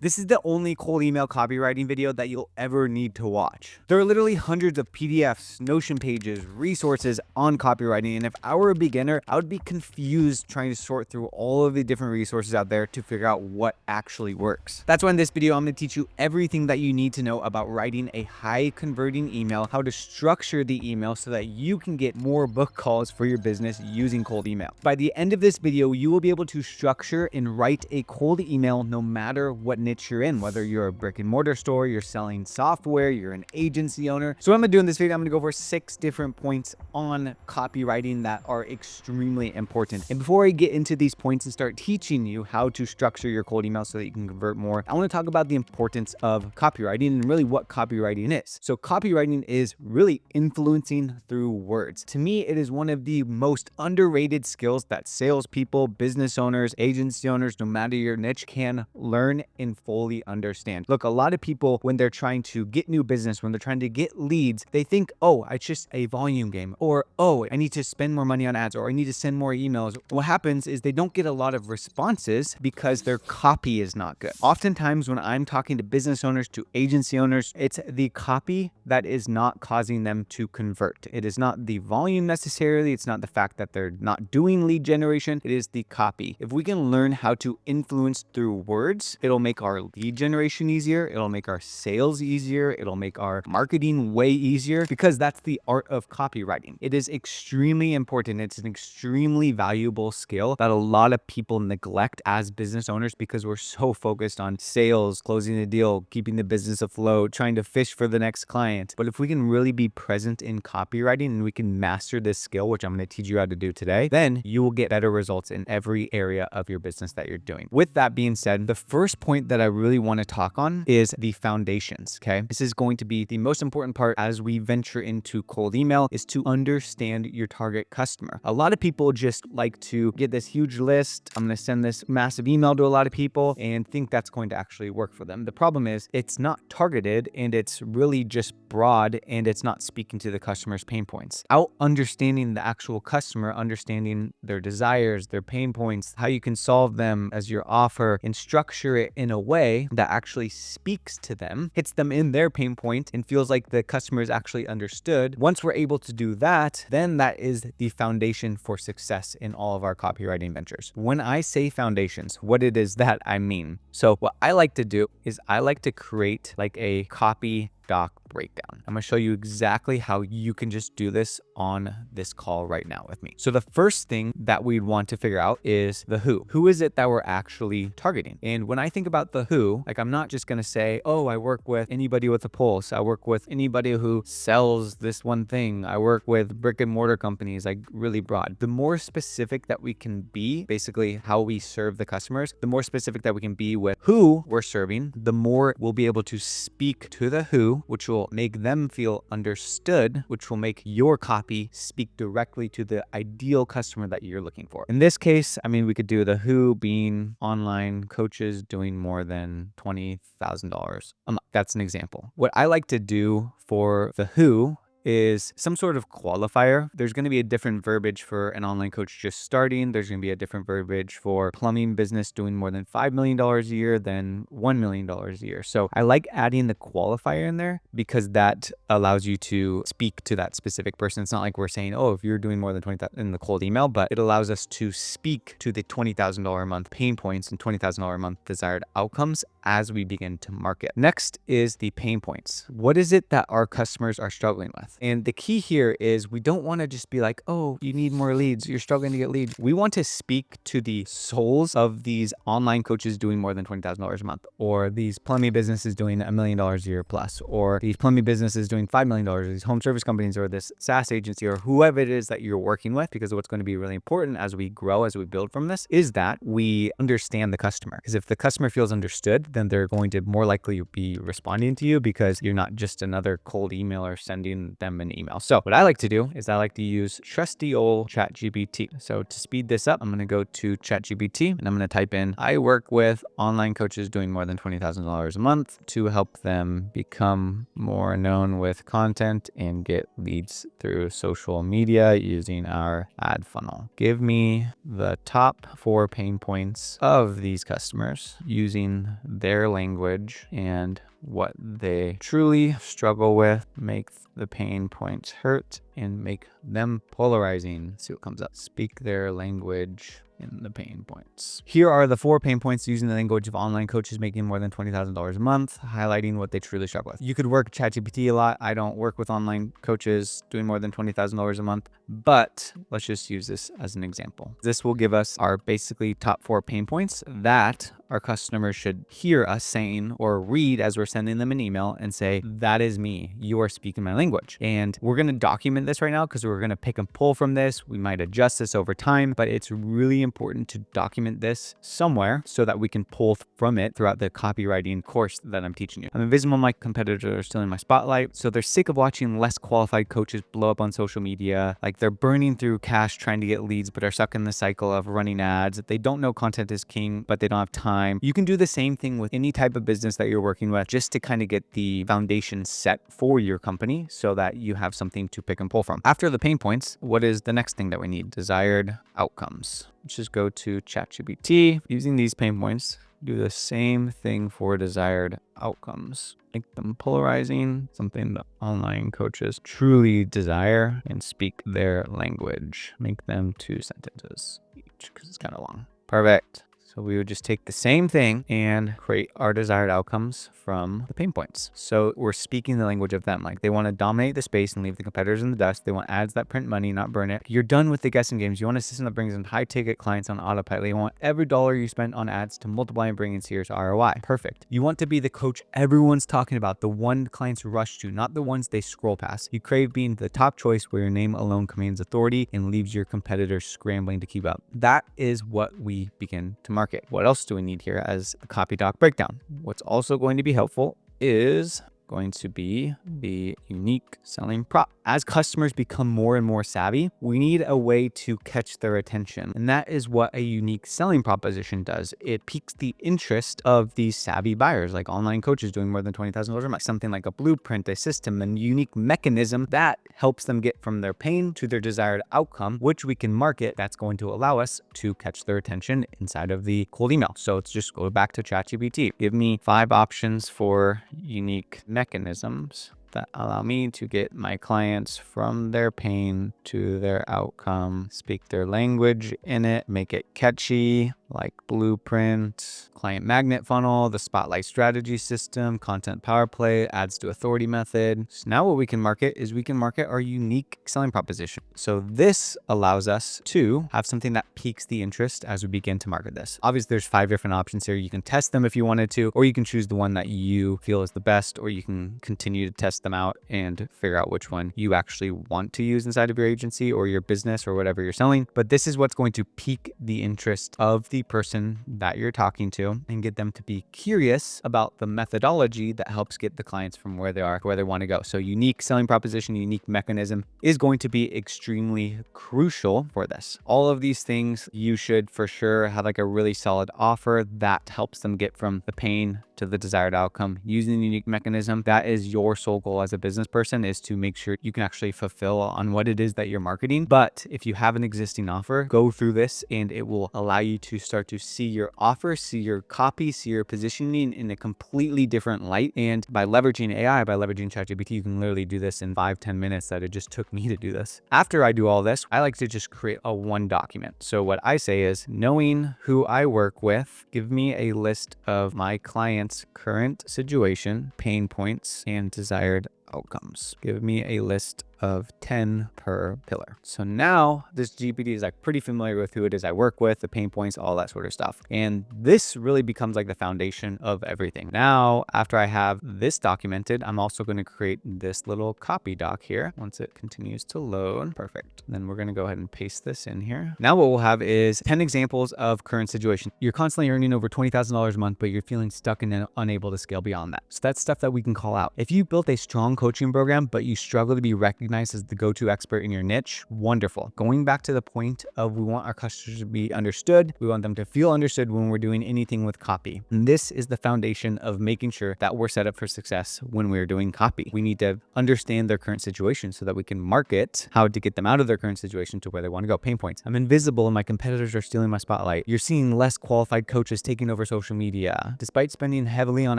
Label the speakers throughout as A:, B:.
A: This is the only cold email copywriting video that you'll ever need to watch. There are literally hundreds of PDFs, Notion pages, resources on copywriting, and if I were a beginner, I would be confused trying to sort through all of the different resources out there to figure out what actually works. That's why in this video, I'm going to teach you everything that you need to know about writing a high converting email, how to structure the email so that you can get more book calls for your business using cold email. By the end of this video, you will be able to structure and write a cold email no matter what niche you're in, whether you're a brick and mortar store, you're selling software, you're an agency owner. So what I'm gonna do in this video, I'm gonna go over 6 different points on copywriting that are extremely important. And before I get into these points and start teaching you how to structure your cold email so that you can convert more, I wanna talk about the importance of copywriting and really what copywriting is. So copywriting is really influencing through words. To me, it is one of the most underrated skills that salespeople, business owners, agency owners, no matter your niche, can learn and fully understand. Look, a lot of people, when they're trying to get new business, when they're trying to get leads, they think, oh, it's just a volume game, or oh, I need to spend more money on ads, or I need to send more emails. What happens is they don't get a lot of responses because their copy is not good. Oftentimes when I'm talking to business owners, to agency owners, it's the copy that is not causing them to convert. It is not the volume necessarily. It's not the fact that they're not doing lead generation. It is the copy. If we can learn how to influence through words, it'll make our lead generation easier. It'll make our sales easier. It'll make our marketing way easier, because that's the art of copywriting. It is extremely important. It's an extremely valuable skill that a lot of people neglect as business owners because we're so focused on sales, closing the deal, keeping the business afloat, trying to fish for the next client. But if we can really be present in copywriting and we can master this skill, which I'm going to teach you how to do today, then you will get better results in every area of your business that you're doing. With that being said, the first point that I really want to talk on is the foundations, okay? This is going to be the most important part as we venture into cold email, is to understand your target customer. A lot of people just like to get this huge list. I'm going to send this massive email to a lot of people and think that's going to actually work for them. The problem is it's not targeted and it's really just broad and it's not speaking to the customer's pain points. Out understanding the actual customer, understanding their desires, their pain points, how you can solve them as your offer, and structure it in a way that actually speaks to them, hits them in their pain point, and feels like the customer is actually understood. Once we're able to do that, then that is the foundation for success in all of our copywriting ventures. When I say foundations, what it is that I mean. So what I like to do is I like to create like a copy doc breakdown. I'm going to show you exactly how you can just do this on this call right now with me. So the first thing that we'd want to figure out is the who. Who is it that we're actually targeting? And when I think about the who, like I'm not just going to say, oh, I work with anybody with a pulse. I work with anybody who sells this one thing. I work with brick and mortar companies, like really broad. The more specific that we can be, basically how we serve the customers, the more specific that we can be with who we're serving, the more we'll be able to speak to the who, which will make them feel understood, which will make your copy speak directly to the ideal customer that you're looking for. In this case, I mean, we could do the who being online coaches doing more than $20,000 a month. That's an example. What I like to do for the who is some sort of qualifier. There's going to be a different verbiage for an online coach just starting. There's going to be a different verbiage for plumbing business doing more than $5 million a year than $1 million a year. So I like adding the qualifier in there because that allows you to speak to that specific person. It's not like we're saying, oh, if you're doing more than 20,000 in the cold email, but it allows us to speak to the $20,000 a month pain points and $20,000 a month desired outcomes as we begin to market. Next is the pain points. What is it that our customers are struggling with? And the key here is we don't want to just be like, oh, you need more leads. You're struggling to get leads. We want to speak to the souls of these online coaches doing more than $20,000 a month, or these plumbing businesses doing $1 million a year plus, or these plumbing businesses doing $5 million, or these home service companies, or this SaaS agency, or whoever it is that you're working with. Because what's going to be really important as we grow, as we build from this, is that we understand the customer. Because if the customer feels understood, then they're going to more likely be responding to you, because you're not just another cold emailer sending sent them an email. So what I like to do is I like to use trusty old ChatGPT. So to speed this up, I'm going to go to ChatGPT and I'm going to type in, I work with online coaches doing more than $20,000 a month to help them become more known with content and get leads through social media using our ad funnel. Give me the top 4 pain points of these customers using their language and what they truly struggle with, make the pain points hurt, and make them polarizing. Let's see what comes up. Speak their language in the pain points. Here are the 4 pain points using the language of online coaches making more than $20,000 a month, highlighting what they truly struggle with. You could work ChatGPT a lot. I don't work with online coaches doing more than $20,000 a month, but let's just use this as an example. This will give us our basically top 4 pain points that our customers should hear us saying or read as we're sending them an email and say, that is me. You are speaking my language. And we're going to document this right now because we're going to pick and pull from this. We might adjust this over time, but it's really important to document this somewhere so that we can pull from it throughout the copywriting course that I'm teaching you. I'm invisible. My competitors are still in my spotlight. So they're sick of watching less qualified coaches blow up on social media. Like they're burning through cash trying to get leads, but are stuck in the cycle of running ads. They don't know content is king, but they don't have time. You can do the same thing with any type of business that you're working with just to kind of get the foundation set for your company so that you have something to pick and pull from. After the pain points, what is the next thing that we need? Desired outcomes. Let's just go to ChatGPT. Using these pain points, do the same thing for desired outcomes. Make them polarizing, something that online coaches truly desire, and speak their language. Make them 2 sentences each because it's kind of long. Perfect. So we would just take the same thing and create our desired outcomes from the pain points. So we're speaking the language of them. Like they want to dominate the space and leave the competitors in the dust. They want ads that print money, not burn it. You're done with the guessing games. You want a system that brings in high ticket clients on autopilot. You want every dollar you spend on ads to multiply and bring in serious ROI. Perfect. You want to be the coach everyone's talking about, the one clients rush to, not the ones they scroll past. You crave being the top choice where your name alone commands authority and leaves your competitors scrambling to keep up. That is what we begin to market. What else do we need here as a copy doc breakdown? What's also going to be helpful is going to be the unique selling prop. As customers become more and more savvy, we need a way to catch their attention. And that is what a unique selling proposition does. It piques the interest of these savvy buyers, like online coaches doing more than $20,000 a month. Something like a blueprint, a system, and unique mechanism that helps them get from their pain to their desired outcome, which we can market. That's going to allow us to catch their attention inside of the cold email. So let's just go back to ChatGPT. Give me 5 options for unique mechanisms that allow me to get my clients from their pain to their outcome, speak their language in it, make it catchy, like blueprint, client magnet funnel, the spotlight strategy system, content power play, ads to authority method. So now what we can market is we can market our unique selling proposition. So this allows us to have something that piques the interest as we begin to market this. Obviously there's 5 different options here. You can test them if you wanted to, or you can choose the one that you feel is the best, or you can continue to test them out and figure out which one you actually want to use inside of your agency or your business or whatever you're selling. But this is what's going to pique the interest of the person that you're talking to and get them to be curious about the methodology that helps get the clients from where they are to where they want to go. So unique selling proposition, unique mechanism is going to be extremely crucial for this. All of these things, you should for sure have like a really solid offer that helps them get from the pain to the desired outcome using the unique mechanism. That is your sole goal as a business person, is to make sure you can actually fulfill on what it is that you're marketing. But if you have an existing offer, go through this and it will allow you to start to see your offer, see your copy, see your positioning in a completely different light. And by leveraging AI, by leveraging ChatGPT, you can literally do this in 5-10 minutes that it just took me to do this. After I do all this, I like to just create a one document. So what I say is, knowing who I work with, give me a list of my clients' current situation, pain points, and desired outcomes. Give me a list of 10 per pillar. So now this GPT is like pretty familiar with who it is I work with, the pain points, all that sort of stuff. And this really becomes like the foundation of everything. Now, after I have this documented, I'm also going to create this little copy doc here once it continues to load. Perfect. Then we're going to go ahead and paste this in here. Now what we'll have is 10 examples of current situation. You're constantly earning over $20,000 a month, but you're feeling stuck and unable to scale beyond that. So that's stuff that we can call out. If you built a strong coaching program, but you struggle to be recognized as the go-to expert in your niche, wonderful. Going back to the point of we want our customers to be understood. We want them to feel understood when we're doing anything with copy. And this is the foundation of making sure that we're set up for success when we're doing copy. We need to understand their current situation so that we can market how to get them out of their current situation to where they want to go. Pain points. I'm invisible and my competitors are stealing my spotlight. You're seeing less qualified coaches taking over social media. Despite spending heavily on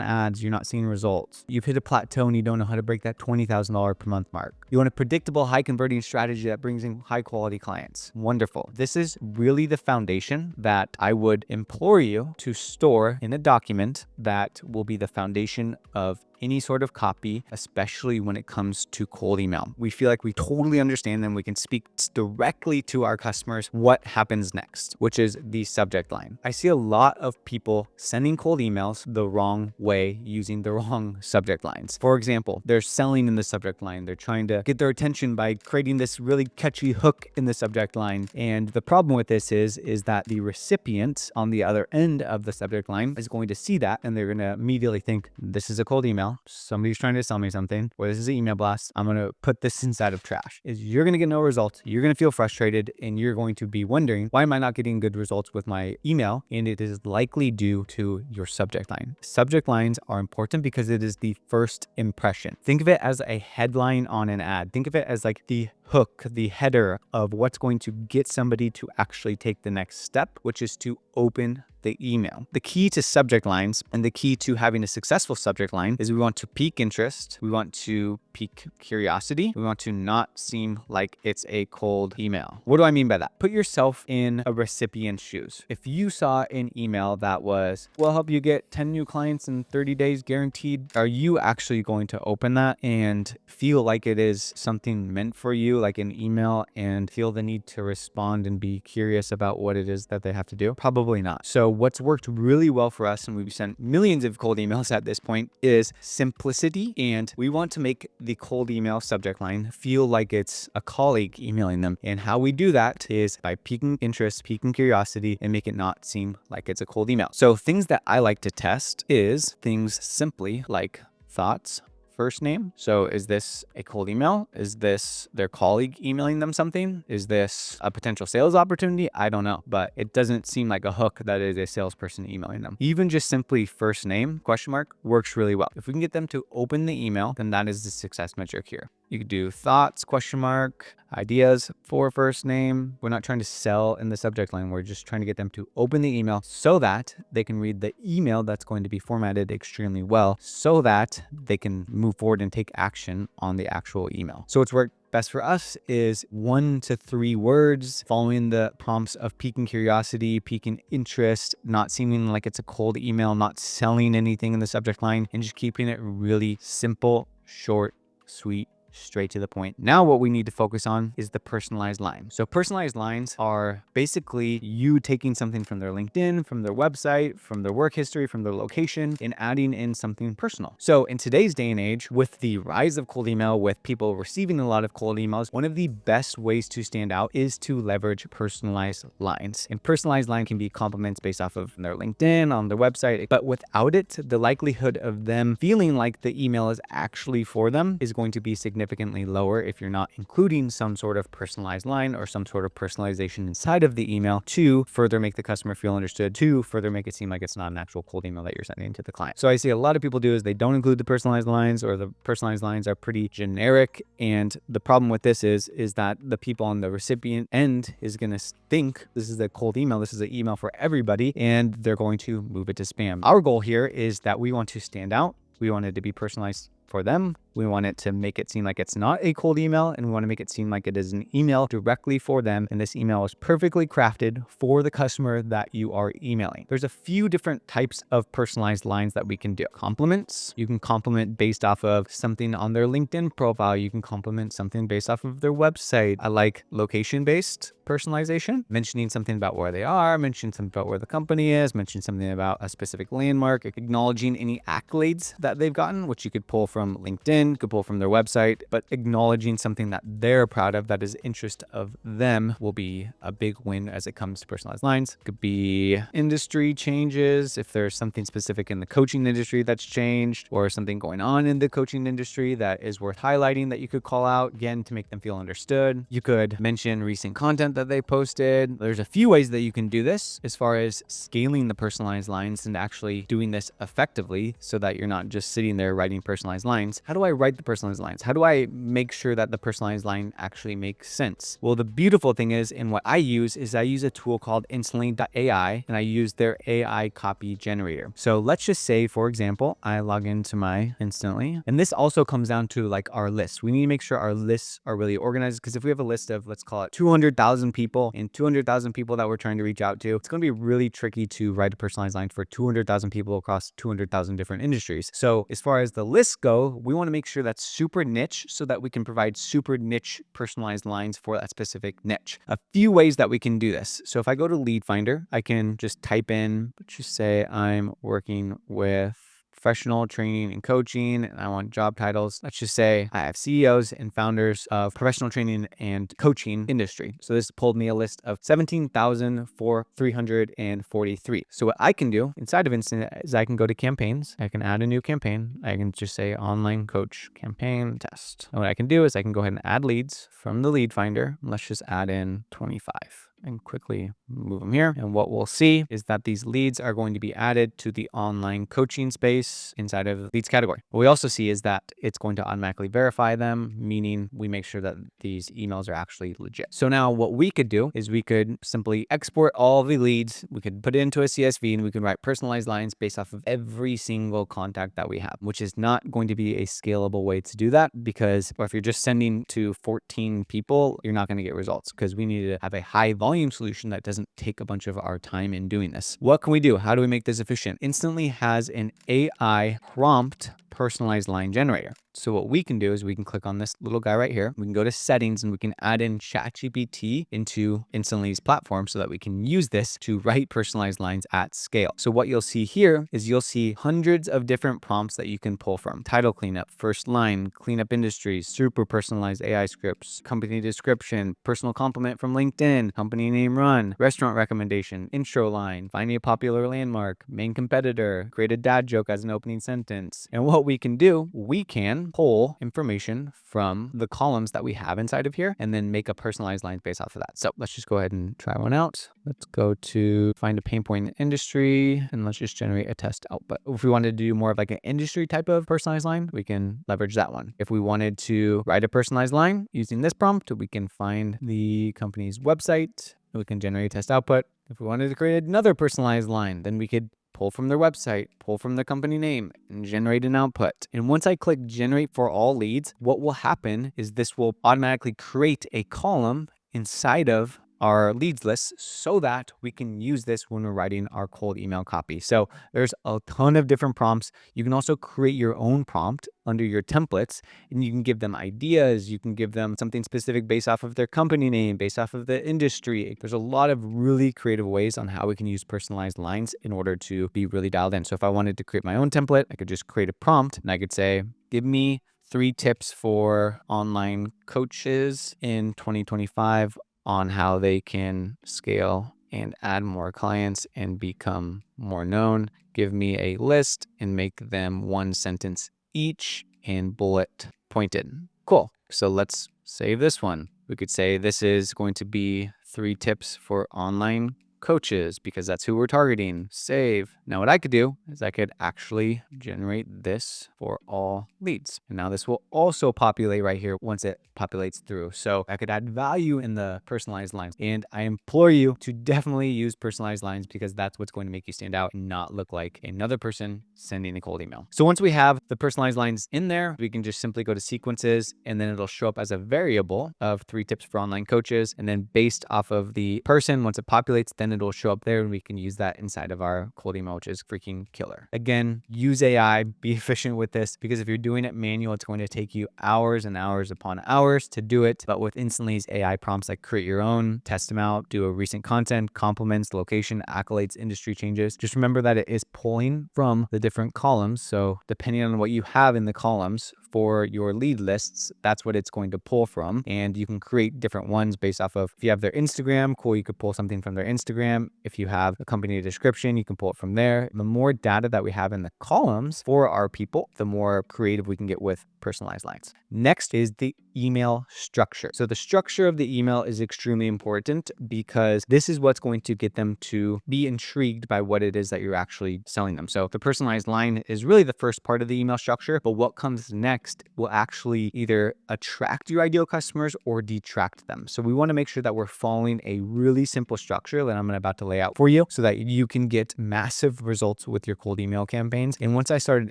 A: ads, you're not seeing results. You've hit a plateau and you don't know how to break that $20,000 per month mark. You want a predictable, high converting strategy that brings in high quality clients. Wonderful. This is really the foundation that I would implore you to store in a document that will be the foundation of any sort of copy, especially when it comes to cold email. We feel like we totally understand them. We can speak directly to our customers what happens next, which is the subject line. I see a lot of people sending cold emails the wrong way using the wrong subject lines. For example, they're selling in the subject line. They're trying to get their attention by creating this really catchy hook in the subject line. And the problem with this is that the recipient on the other end of the subject line is going to see that and they're going to immediately think, this is a cold email. Somebody's trying to sell me something, or this is an email blast. I'm going to put this inside of trash. You're going to get no results. You're going to feel frustrated and you're going to be wondering, why am I not getting good results with my email? And it is likely due to your subject line. Subject lines are important because it is the first impression. Think of it as a headline on an ad. Think of it as like the hook, the header of what's going to get somebody to actually take the next step, which is to open the email. The key to subject lines and the key to having a successful subject line is we want to pique interest. We want to pique curiosity. We want to not seem like it's a cold email. What do I mean by that? Put yourself in a recipient's shoes. If you saw an email that was, we'll help you get 10 new clients in 30 days guaranteed, are you actually going to open that and feel like it is something meant for you, like an email, and feel the need to respond and be curious about what it is that they have to do? Probably not. So what's worked really well for us, and we've sent millions of cold emails at this point, is simplicity. And we want to make the cold email subject line feel like it's a colleague emailing them. And how we do that is by piquing interest, piquing curiosity, and make it not seem like it's a cold email. So things that I like to test is things simply like thoughts, first name. So is this a cold email? Is this their colleague emailing them something? Is this a potential sales opportunity? I don't know, but it doesn't seem like a hook that is a salesperson emailing them. Even just simply first name, question mark, works really well. If we can get them to open the email, then that is the success metric here. You could do thoughts, question mark, ideas for first name. We're not trying to sell in the subject line. We're just trying to get them to open the email so that they can read the email that's going to be formatted extremely well so that they can move forward and take action on the actual email. So what's worked best for us is 1 to 3 words, following the prompts of piquing curiosity, piquing interest, not seeming like it's a cold email, not selling anything in the subject line, and just keeping it really simple, short, sweet, straight to the point. Now what we need to focus on is the personalized line. So personalized lines are basically you taking something from their LinkedIn, from their website, from their work history, from their location, and adding in something personal. So in today's day and age, with the rise of cold email, with people receiving a lot of cold emails, one of the best ways to stand out is to leverage personalized lines. And personalized line can be compliments based off of their LinkedIn, on their website, but without it, the likelihood of them feeling like the email is actually for them is going to be significantly lower if you're not including some sort of personalized line or some sort of personalization inside of the email to further make the customer feel understood, to further make it seem like it's not an actual cold email that you're sending to the client. So I see a lot of people do is they don't include the personalized lines, or the personalized lines are pretty generic. And the problem with this is that the people on the recipient end is going to think this is a cold email, this is an email for everybody, and they're going to move it to spam. Our goal here is that we want to stand out. We want it to be personalized for them. We want it to make it seem like it's not a cold email, and we want to make it seem like it is an email directly for them. And this email is perfectly crafted for the customer that you are emailing. There's a few different types of personalized lines that we can do. Compliments. You can compliment based off of something on their LinkedIn profile. You can compliment something based off of their website. I like location-based personalization, mentioning something about where they are, mentioning something about where the company is, mentioning something about a specific landmark, acknowledging any accolades that they've gotten, which you could pull from LinkedIn, LinkedIn, you could pull from their website, but acknowledging something that they're proud of, that is interest of them, will be a big win as it comes to personalized lines. It could be industry changes, if there's something specific in the coaching industry that's changed, or something going on in the coaching industry that is worth highlighting that you could call out, again, to make them feel understood. You could mention recent content that they posted. There's a few ways that you can do this as far as scaling the personalized lines and actually doing this effectively so that you're not just sitting there writing personalized lines. How do I write the personalized lines? How do I make sure that the personalized line actually makes sense? Well, the beautiful thing is, in what I use a tool called instantly.ai, and I use their AI copy generator. So let's just say, for example, I log into my Instantly, and this also comes down to like our list. We need to make sure our lists are really organized, because if we have a list of, let's call it 200,000 people and 200,000 people that we're trying to reach out to, it's going to be really tricky to write a personalized line for 200,000 people across 200,000 different industries. So as far as the lists go, we want to make sure that's super niche so that we can provide super niche personalized lines for that specific niche. A few ways that we can do this. So if I go to Lead Finder, I can just type in, let's just say I'm working with professional training and coaching, and I want job titles. Let's just say I have CEOs and founders of professional training and coaching industry. So this pulled me a list of 17,343. So what I can do inside of Instant is I can go to campaigns. I can add a new campaign. I can just say online coach campaign test. And what I can do is I can go ahead and add leads from the lead finder. Let's just add in 25. And quickly move them here. And what we'll see is that these leads are going to be added to the online coaching space inside of the leads category. What we also see is that it's going to automatically verify them, meaning we make sure that these emails are actually legit. So now what we could do is we could simply export all the leads. We could put it into a CSV, and we can write personalized lines based off of every single contact that we have, which is not going to be a scalable way to do that, because if you're just sending to 14 people, you're not going to get results, because we need to have a high volume solution that doesn't take a bunch of our time in doing this. What can we do? How do we make this efficient? Instantly has an AI prompt personalized line generator. So what we can do is we can click on this little guy right here. We can go to settings, and we can add in ChatGPT into Instantly's platform so that we can use this to write personalized lines at scale. So what you'll see here is you'll see hundreds of different prompts that you can pull from. Title cleanup, first line, cleanup industries, super personalized AI scripts, company description, personal compliment from LinkedIn, company name run, restaurant recommendation, intro line, finding a popular landmark, main competitor, create a dad joke as an opening sentence. And what we can do, we can pull information from the columns that we have inside of here and then make a personalized line based off of that. So let's just go ahead and try one out. Let's go to find a pain point in industry, and let's just generate a test output. If we wanted to do more of like an industry type of personalized line, we can leverage that one. If we wanted to write a personalized line using this prompt, we can find the company's website. We can generate a test output. If we wanted to create another personalized line, then we could pull from their website, pull from their company name, and generate an output. And once I click generate for all leads, what will happen is this will automatically create a column inside of our leads list so that we can use this when we're writing our cold email copy. So there's a ton of different prompts. You can also create your own prompt under your templates, and you can give them ideas. You can give them something specific based off of their company name, based off of the industry. There's a lot of really creative ways on how we can use personalized lines in order to be really dialed in. So if I wanted to create my own template, I could just create a prompt, and I could say, give me 3 tips for online coaches in 2025 on how they can scale and add more clients and become more known. Give me a list and make them 1 sentence each and bullet pointed. Cool. So let's save this one. We could say this is going to be 3 tips for online coaches because that's who we're targeting. Save. Now what I could do is I could actually generate this for all leads. And now this will also populate right here once it populates through. So I could add value in the personalized lines. And I implore you to definitely use personalized lines because that's what's going to make you stand out and not look like another person sending a cold email. So once we have the personalized lines in there, we can just simply go to sequences, and then it'll show up as a variable of 3 tips for online coaches. And then based off of the person, once it populates, then it'll show up there and we can use that inside of our cold email, which is freaking killer. Again, use AI, be efficient with this, because if you're doing it manual, it's going to take you hours and hours upon hours to do it. But with Instantly's AI prompts, like create your own, test them out, do a recent content, compliments, location, accolades, industry changes. Just remember that it is pulling from the different columns. So depending on what you have in the columns for your lead lists, that's what it's going to pull from. And you can create different ones based off of, if you have their Instagram, cool, you could pull something from their Instagram. If you have a company description, you can pull it from there. The more data that we have in the columns for our people, the more creative we can get with personalized lines. Next is the email structure. So the structure of the email is extremely important because this is what's going to get them to be intrigued by what it is that you're actually selling them. So the personalized line is really the first part of the email structure, but what comes next will actually either attract your ideal customers or detract them. So we want to make sure that we're following a really simple structure that I'm about to lay out for you so that you can get massive results with your cold email campaigns. And once I started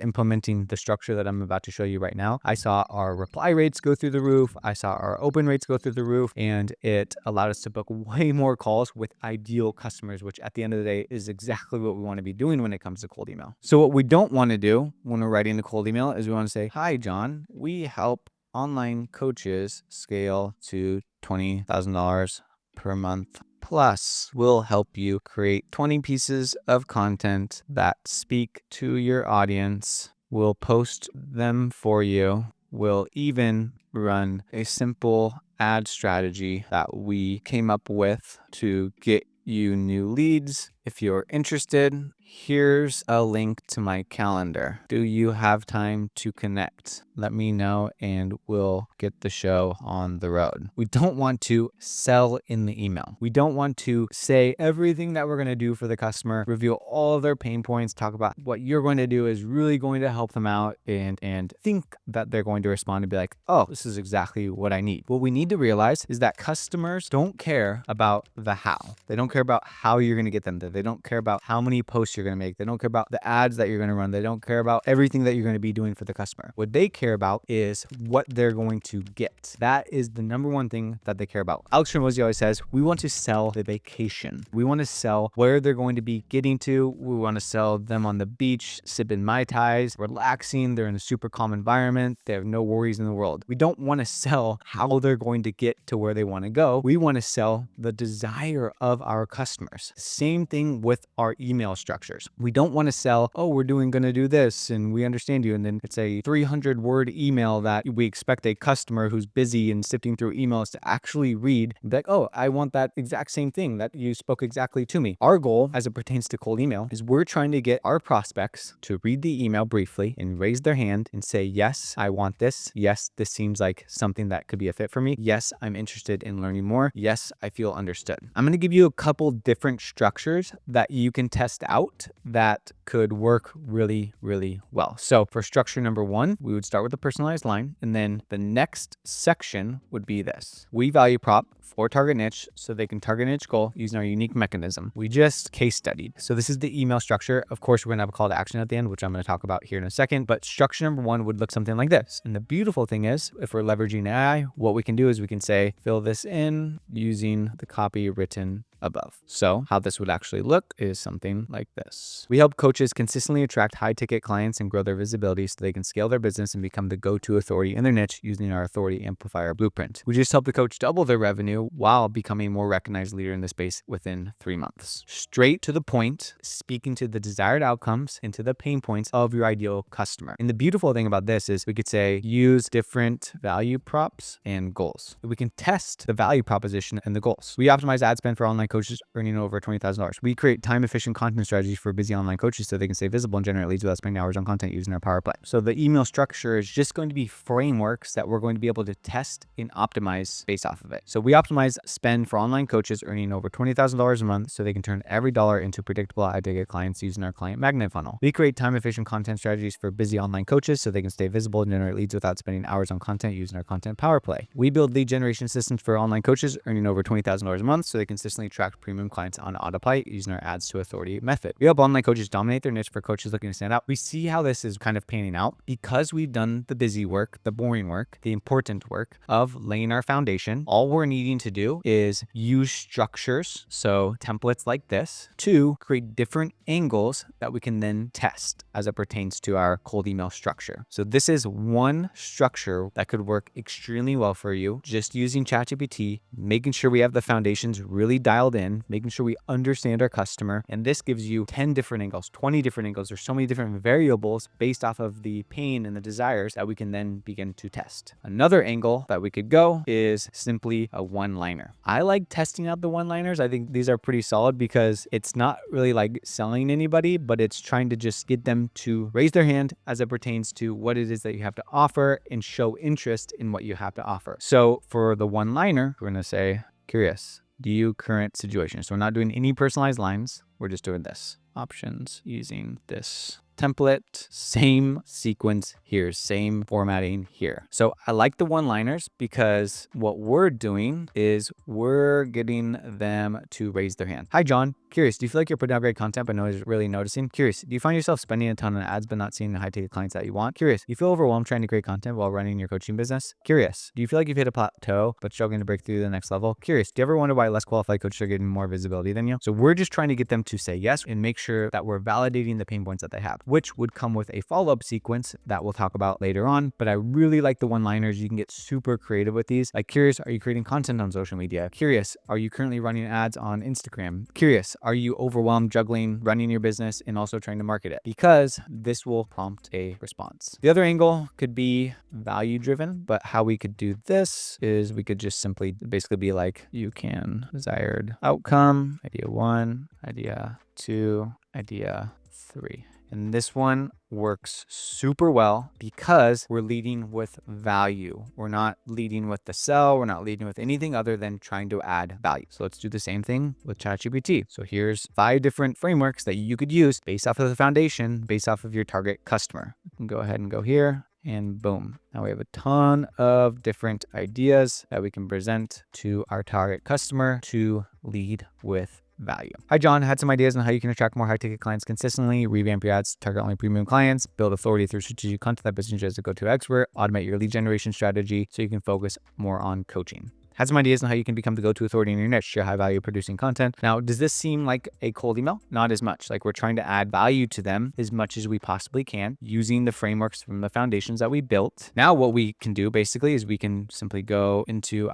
A: implementing the structure that I'm about to show you right now, I saw our reply rates go through the roof. I saw our open rates go through the roof, and it allowed us to book way more calls with ideal customers, which at the end of the day is exactly what we want to be doing when it comes to cold email. So what we don't want to do when we're writing a cold email is we want to say, "Hi, John, we help online coaches scale to $20,000 per month. Plus, we'll help you create 20 pieces of content that speak to your audience. We'll post them for you. We'll even run a simple ad strategy that we came up with to get you new leads. If you're interested, here's a link to my calendar. Do you have time to connect? Let me know and we'll get the show on the road." We don't want to sell in the email. We don't want to say everything that we're going to do for the customer, reveal all of their pain points, talk about what you're going to do is really going to help them out, and think that they're going to respond and be like, "Oh, this is exactly what I need." What we need to realize is that customers don't care about the how. They don't care about how you're going to get them there. They don't care about how many posts you're going to make. They don't care about the ads that you're going to run. They don't care about everything that you're going to be doing for the customer. What they care about is what they're going to get. That is the number one thing that they care about. Alex Hormozi always says, we want to sell the vacation. We want to sell where they're going to be getting to. We want to sell them on the beach, sipping Mai Tais, relaxing. They're in a super calm environment. They have no worries in the world. We don't want to sell how they're going to get to where they want to go. We want to sell the desire of our customers. Same thing with our email structures. We don't want to sell, "Oh, we're going to do this and we understand you." And then it's a 300-word email that we expect a customer who's busy and sifting through emails to actually read and be like, "Oh, I want that exact same thing that you spoke exactly to me." Our goal as it pertains to cold email is we're trying to get our prospects to read the email briefly and raise their hand and say, "Yes, I want this. Yes, this seems like something that could be a fit for me. Yes, I'm interested in learning more. Yes, I feel understood." I'm going to give you a couple different structures that you can test out that could work really, really well. So for structure number one, we would start with a personalized line. And then the next section would be this. We value prop for target niche so they can target niche goal using our unique mechanism. We just case studied. So this is the email structure. Of course, we're going to have a call to action at the end, which I'm going to talk about here in a second. But structure number one would look something like this. And the beautiful thing is, if we're leveraging AI, what we can do is we can say, fill this in using the copy written above. So how this would actually look is something like this. We help coaches consistently attract high ticket clients and grow their visibility so they can scale their business and become the go-to authority in their niche using our authority amplifier blueprint. We just help the coach double their revenue while becoming a more recognized leader in the space within 3 months. Straight to the point, speaking to the desired outcomes and to the pain points of your ideal customer. And the beautiful thing about this is we could say use different value props and goals. We can test the value proposition and the goals. We optimize ad spend for online coaches earning over $20,000. We create time-efficient content strategies for busy online coaches so they can stay visible and generate leads without spending hours on content using our power play. So the email structure is just going to be frameworks that we're going to be able to test and optimize based off of it. So we optimize spend for online coaches earning over $20,000 a month so they can turn every dollar into predictable high-ticket clients using our client magnet funnel. We create time-efficient content strategies for busy online coaches so they can stay visible and generate leads without spending hours on content using our content power play. We build lead generation systems for online coaches earning over $20,000 a month so they consistently attract premium clients on autopilot using our ads to authority method. We help online coaches dominate their niche for coaches looking to stand out. We see how this is kind of panning out because we've done the busy work, the boring work, the important work of laying our foundation. All we're needing to do is use structures, so templates like this, to create different angles that we can then test as it pertains to our cold email structure. So this is one structure that could work extremely well for you, just using ChatGPT, making sure we have the foundations really dialed dialed in, making sure we understand our customer. And this gives you 10 different angles, 20 different angles. There's so many different variables based off of the pain and the desires that we can then begin to test. Another angle that we could go is simply a one-liner. I like testing out the one-liners. I think these are pretty solid because it's not really like selling anybody, but it's trying to just get them to raise their hand as it pertains to what it is that you have to offer and show interest in what you have to offer. So for the one-liner, we're going to say, curious, do you current situation? So we're not doing any personalized lines. We're just doing this. Options using this template, same sequence here, same formatting here. So I like the one-liners because what we're doing is we're getting them to raise their hand. Hi, John. Curious, do you feel like you're putting out great content but nobody's really noticing? Curious, do you find yourself spending a ton on ads but not seeing the high-ticket clients that you want? Curious, do you feel overwhelmed trying to create content while running your coaching business? Curious, do you feel like you've hit a plateau but struggling to break through the next level? Curious, do you ever wonder why less qualified coaches are getting more visibility than you? So we're just trying to get them to say yes and make sure that we're validating the pain points that they have, which would come with a follow-up sequence that we'll talk about later on. But I really like the one-liners. You can get super creative with these. Like, curious, are you creating content on social media? Curious, are you currently running ads on Instagram? Curious, are you overwhelmed juggling running your business and also trying to market it? Because this will prompt a response. The other angle could be value driven, but how we could do this is we could just simply basically be like, you can desired outcome, idea 1, idea 2, idea 3. And this one works super well because we're leading with value. We're not leading with the sell. We're not leading with anything other than trying to add value. So let's do the same thing with ChatGPT. So here's 5 different frameworks that you could use based off of the foundation, based off of your target customer. You can go ahead and go here. And boom. Now we have a ton of different ideas that we can present to our target customer to lead with value. Hi, John. Had some ideas on how you can attract more high-ticket clients consistently, revamp your ads, target only premium clients, build authority through strategic content that positions you as a go-to expert, automate your lead generation strategy so you can focus more on coaching. Had some ideas on how you can become the go-to authority in your niche, share high-value producing content. Now, does this seem like a cold email? Not as much. Like, we're trying to add value to them as much as we possibly can using the frameworks from the foundations that we built. Now, what we can do basically is we can simply go into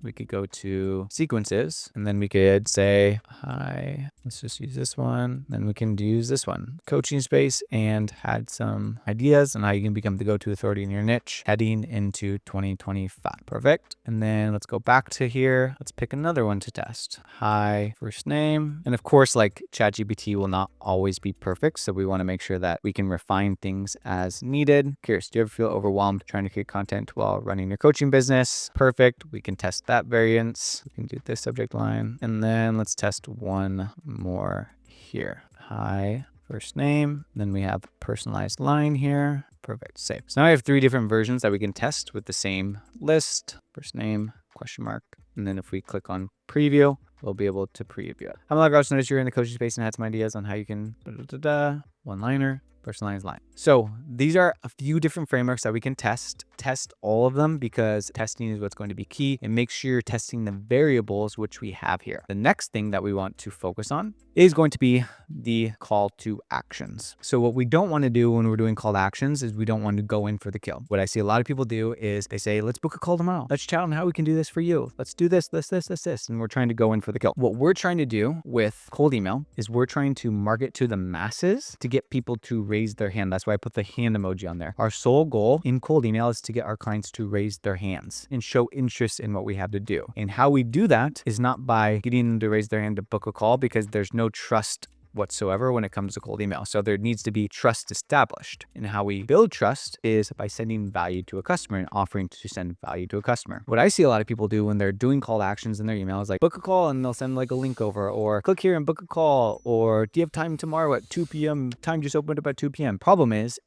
A: we could go to sequences, and then we could say, hi, let's just use this one. Then we can use this one, coaching space, and had some ideas on how you can become the go-to authority in your niche heading into 2025. Perfect. And then let's go back to here. Let's pick another one to test. Hi, first name. And of course, like, ChatGPT will not always be perfect. So we want to make sure that we can refine things as needed. Curious, do you ever feel overwhelmed trying to create content while running your coaching business? Perfect. We can test that variance. We can do this subject line. And then let's test one more here. Hi, first name. Then we have personalized line here. Perfect. Save. So now I have 3 different versions that we can test with the same list. First name, question mark. And then if we click on preview, we'll be able to preview it. I'm like, I also noticed you're in the coaching space and had some ideas on how you can one-liner, personalized line. So these are a few different frameworks that we can test all of them because testing is what's going to be key, and make sure you're testing the variables which we have here. The next thing that we want to focus on is going to be the call to actions. So what we don't want to do when we're doing call to actions is we don't want to go in for the kill. What I see a lot of people do is they say, let's book a call tomorrow. Let's chat on how we can do this for you. Let's do this. And we're trying to go in for the kill. What we're trying to do with cold email is we're trying to market to the masses to get people to raise their hand. That's why I put the hand emoji on there. Our sole goal in cold email is to get our clients to raise their hands and show interest in what we have to do. And how we do that is not by getting them to raise their hand to book a call, because there's no trust whatsoever when it comes to cold email. So there needs to be trust established. And how we build trust is by sending value to a customer and offering to send value to a customer. What I see a lot of people do when they're doing call to actions in their email is like, book a call, and they'll send like a link over, or click here and book a call, or do you have time tomorrow at 2 p.m? Time just opened up at 2 p.m. Problem is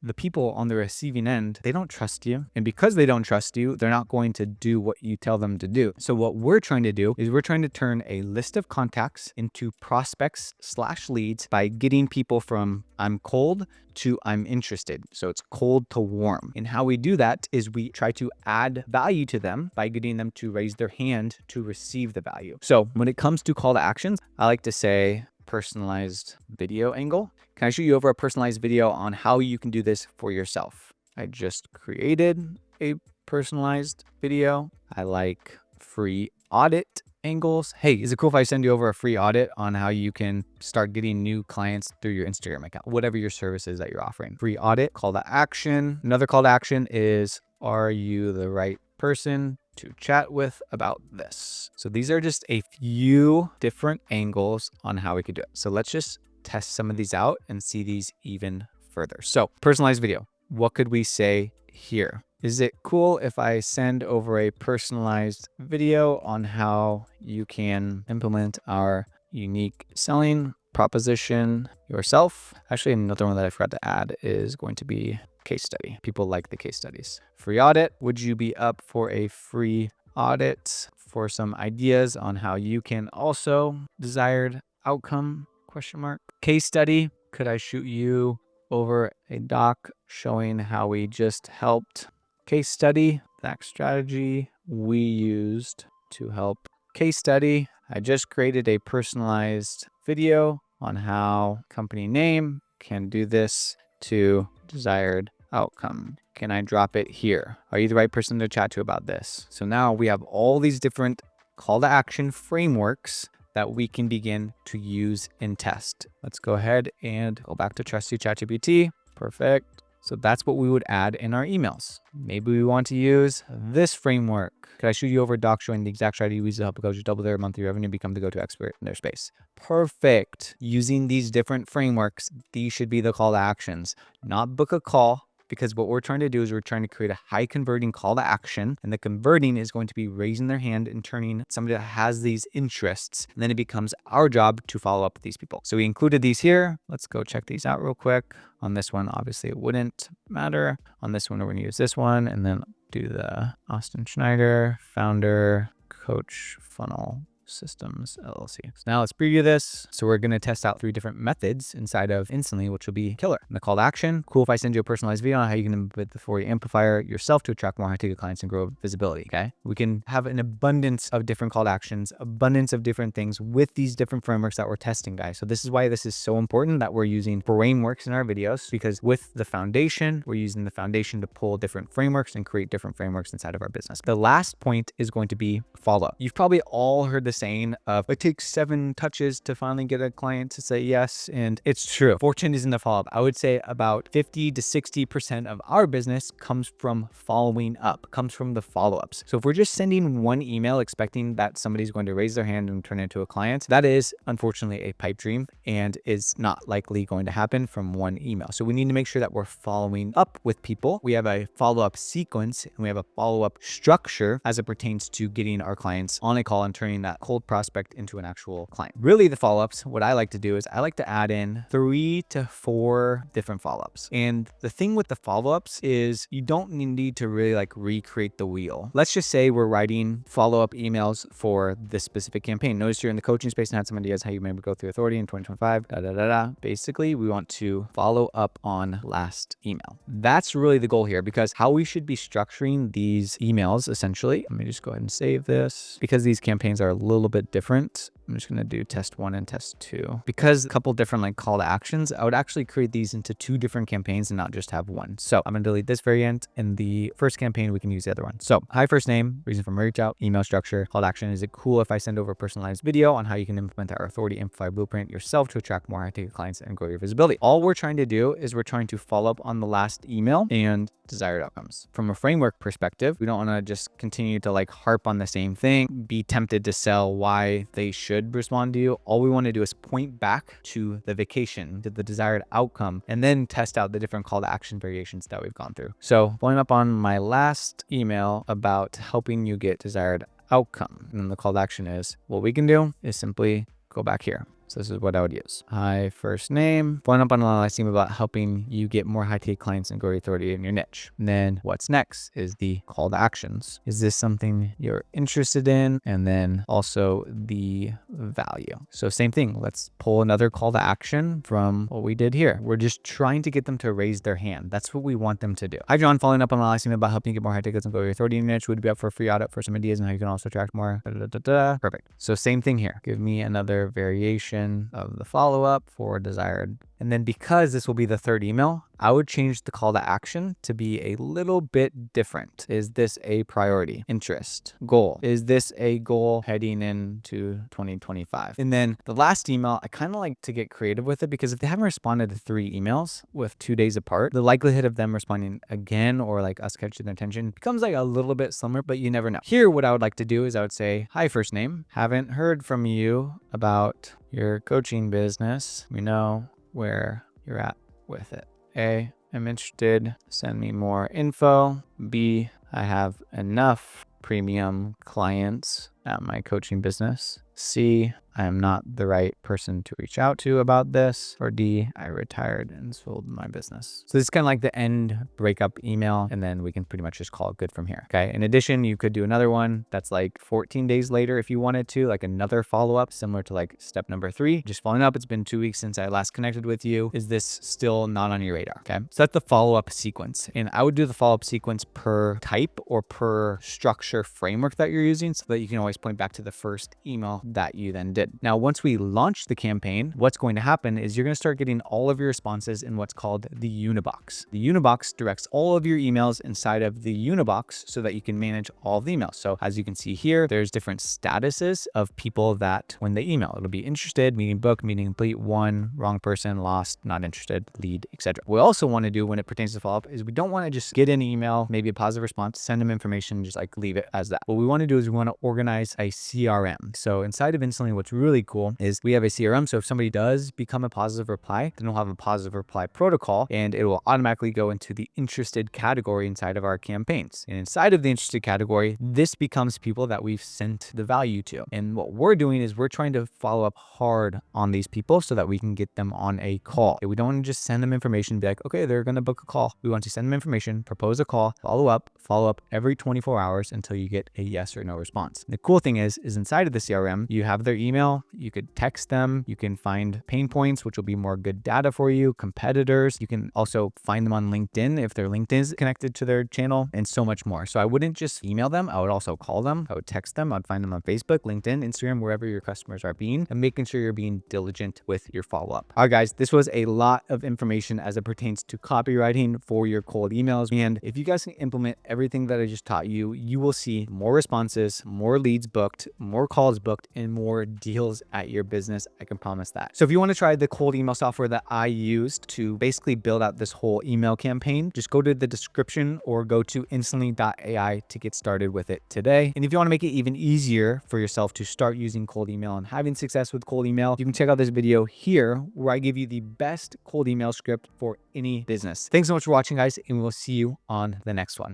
A: the people on the receiving end, they don't trust you. And because they don't trust you, they're not going to do what you tell them to do. So what we're trying to do is we're trying to turn a list of contacts into prospects / leads by getting people from I'm cold to I'm interested. So it's cold to warm. And how we do that is we try to add value to them by getting them to raise their hand to receive the value. So when it comes to call to actions, I like to say personalized video angle. Can I show you over a personalized video on how you can do this for yourself? I just created a personalized video. I like free audit angles. Hey, is it cool if I send you over a free audit on how you can start getting new clients through your Instagram account, whatever your service is that you're offering? Free audit, call to action. Another call to action is, are you the right person to chat with about this? So these are just a few different angles on how we could do it. So let's just test some of these out and see these even further. So personalized video, what could we say here? Is it cool if I send over a personalized video on how you can implement our unique selling proposition yourself? Actually, another one that I forgot to add is going to be case study. People like the case studies. Free audit. Would you be up for a free audit for some ideas on how you can also desired outcome? Question mark. Case study. Could I shoot you over a doc showing how we just helped case study that strategy we used to help case study? I just created a personalized video on how company name can do this to desired outcome. Can I drop it here? Are you the right person to chat to about this? So now we have all these different call to action frameworks that we can begin to use and test. Let's go ahead and go back to Trusty ChatGPT. Perfect. So that's what we would add in our emails. Maybe we want to use this framework. Could I shoot you over a doc showing the exact strategy we use to help coaches double their monthly revenue and become the go-to expert in their space? Perfect. Using these different frameworks, these should be the call to actions, not book a call. Because what we're trying to do is we're trying to create a high converting call to action, and the converting is going to be raising their hand and turning somebody that has these interests. And then it becomes our job to follow up with these people. So we included these here. Let's go check these out real quick. On this one, obviously it wouldn't matter. On this one, we're going to use this one and then do the Austin Schneider, founder, coach, funnel Systems LLC. So now let's preview this. So we're going to test out 3 different methods inside of Instantly, which will be killer. And the call to action, cool if I send you a personalized video on how you can embed the 4 amplifier yourself to attract more high ticket clients and grow visibility. Okay. We can have an abundance of different call to actions, abundance of different things with these different frameworks that we're testing, guys. So this is why this is so important that we're using frameworks in our videos, because with the foundation, we're using the foundation to pull different frameworks and create different frameworks inside of our business. The last point is going to be follow-up. You've probably all heard this saying of it takes 7 touches to finally get a client to say yes. And it's true. Fortune is in the follow-up. I would say about 50 to 60% of our business comes from following up, comes from the follow-ups. So if we're just sending one email expecting that somebody's going to raise their hand and turn it into a client, that is unfortunately a pipe dream and is not likely going to happen from one email. So we need to make sure that we're following up with people. We have a follow-up sequence and we have a follow-up structure as it pertains to getting our clients on a call and turning that cold prospect into an actual client. Really, the follow-ups, what I like to do is I like to add in 3 to 4 different follow-ups. And the thing with the follow-ups is you don't need to really like recreate the wheel. Let's just say we're writing follow-up emails for this specific campaign. Notice you're in the coaching space and had some ideas how you maybe go through authority in 2025, Basically, we want to follow up on last email. That's really the goal here, because how we should be structuring these emails, essentially, let me just go ahead and save this because these campaigns are a little bit different. I'm just going to do test 1 and test 2 because a couple different like call to actions. I would actually create these into 2 different campaigns and not just have one. So I'm going to delete this variant. In the first campaign, we can use the other one. So hi, first name, reason for my reach out, email structure, call to action. Is it cool if I send over a personalized video on how you can implement our authority amplify blueprint yourself to attract more high ticket clients and grow your visibility? All we're trying to do is we're trying to follow up on the last email and desired outcomes. From a framework perspective, we don't want to just continue to like harp on the same thing, be tempted to sell why they should respond to you. All we want to do is point back to the vacation, to the desired outcome, and then test out the different call to action variations that we've gone through. So following up on my last email about helping you get desired outcome, and then the call to action is, what we can do is simply go back here. So this is what I would use. Hi, first name. Following up on the last email about helping you get more high ticket clients and grow your authority in your niche. And then what's next is the call to actions. Is this something you're interested in? And then also the value. So same thing. Let's pull another call to action from what we did here. We're just trying to get them to raise their hand. That's what we want them to do. Hi, John. Following up on the last email about helping you get more high tickets and grow your authority in your niche. Would you be up for a free audit for some ideas and how you can also attract more? Perfect. So same thing here. Give me another variation of the follow-up for desired. And then because this will be the 3rd email, I would change the call to action to be a little bit different. Is this a priority? Interest. Goal. Is this a goal heading into 2025? And then the last email, I kind of like to get creative with it, because if they haven't responded to 3 emails with 2 days apart, the likelihood of them responding again or like us catching their attention becomes like a little bit slimmer, but you never know. Here, what I would like to do is I would say, hi, first name. Haven't heard from you about your coaching business. We know where you're at with it. A, I'm interested. Send me more info. B, I have enough premium clients at my coaching business. C, I am not the right person to reach out to about this. Or D, I retired and sold my business. So this is kind of like the end breakup email, and then we can pretty much just call it good from here. Okay. In addition, you could do another one that's like 14 days later if you wanted to, like another follow-up similar to like step number 3. Just following up. It's been 2 weeks since I last connected with you. Is this still not on your radar? Okay. So that's the follow-up sequence. And I would do the follow-up sequence per type or per structure framework that you're using, so that you can always point back to the first email that you then did. Now, once we launch the campaign, what's going to happen is you're going to start getting all of your responses in what's called the Unibox. The Unibox directs all of your emails inside of the Unibox so that you can manage all of the emails. So as you can see here, there's different statuses of people that when they email, it'll be interested, meeting booked, meeting complete, won, wrong person, lost, not interested, lead, etc. What we also want to do when it pertains to follow-up is we don't want to just get an email, maybe a positive response, send them information, just like leave it as that. What we want to do is we want to organize a CRM. So inside of Instantly, what's really cool is we have a CRM. So if somebody does become a positive reply, then we'll have a positive reply protocol, and it will automatically go into the interested category inside of our campaigns. And inside of the interested category, this becomes people that we've sent the value to. And what we're doing is we're trying to follow up hard on these people so that we can get them on a call. We don't want to just send them information and be like, okay, they're going to book a call. We want to send them information, propose a call, follow up every 24 hours until you get a yes or no response. The cool thing is inside of the CRM, you have their email, you could text them, you can find pain points, which will be more good data for you, competitors. You can also find them on LinkedIn if their LinkedIn is connected to their channel, and so much more. So I wouldn't just email them. I would also call them. I would text them. I'd find them on Facebook, LinkedIn, Instagram, wherever your customers are being, and making sure you're being diligent with your follow-up. All right, guys, this was a lot of information as it pertains to copywriting for your cold emails. And if you guys can implement everything that I just taught you, you will see more responses, more leads booked, more calls booked, and more deals at your business. I can promise that. So if you want to try the cold email software that I used to basically build out this whole email campaign, just go to the description or go to instantly.ai to get started with it today. And if you want to make it even easier for yourself to start using cold email and having success with cold email, you can check out this video here where I give you the best cold email script for any business. Thanks so much for watching, guys, and we'll see you on the next one.